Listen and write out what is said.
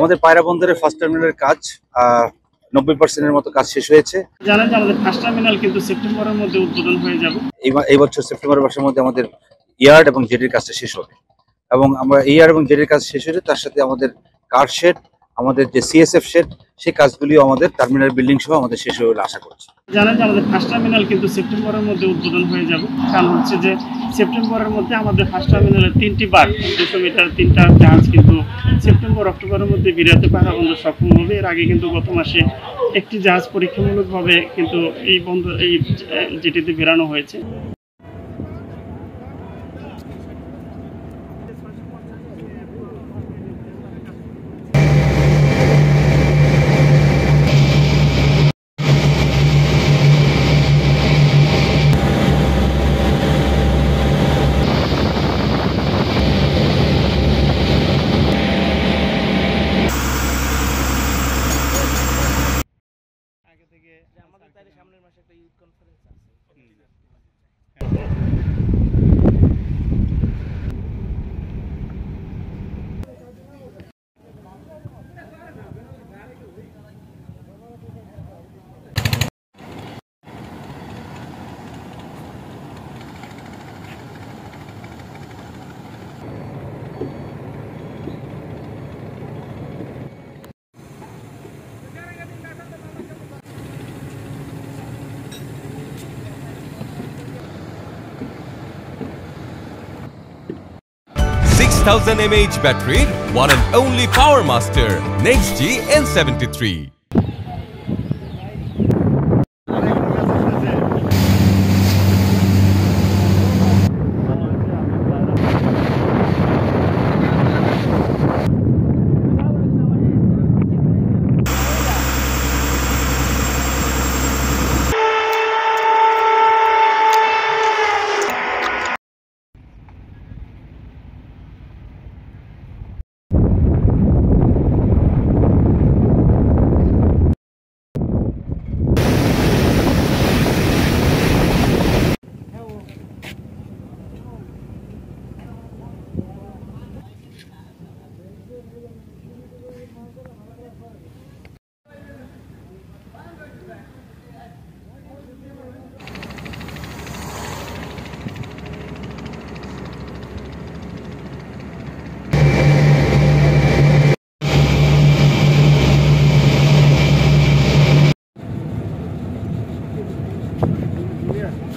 আমাদের পায়রা বন্দরের ফার্স্ট টার্মিনালের কাজ 90% মতো কাজ শেষ হয়েছে। জানেন যে আমাদের ফার্স্ট টার্মিনাল কিন্তু সেপ্টেম্বরের মধ্যে উদ্বোধন হয়ে যাবে। এই বছর সেপ্টেম্বর মাসের মধ্যে আমাদের ইয়ার্ড এবং জেটির কাজটা শেষ হবে, এবং আমরা ইয়ার্ড এবং জেটির কাজ শেষ হয়েছে তার সাথে আমাদের কার শেড, আমাদের যে সিএসএফ শেড, সেই কাজগুলিও আমাদের টার্মিনাল বিল্ডিং সহ আমাদের শেষ হবে বলে আশা করছি। জানেন যে আমাদের ফার্স্ট টার্মিনাল কিন্তু সেপ্টেম্বরের মধ্যে উদ্বোধন হয়ে যাবে। কারণ হচ্ছে যে সেপ্টেম্বরের মধ্যে আমাদের ফার্স্ট টার্মিনালের 3টি বার্ট 200 মিটার 3টা জাহাজ কিন্তু সেপ্টেম্বর অক্টোবরের মধ্যে বিরাতে পায়রা বন্দর সক্ষম হবে। এর আগে কিন্তু গত মাসে একটি জাহাজ পরীক্ষামূলকভাবে কিন্তু এই জেটিতে বেরানো হয়েছে। আমাদের তাই সামনের মাসে একটা ইউথ কনফারেন্স আছে। mAh battery, one and only Power Master, NextG N73. Yeah.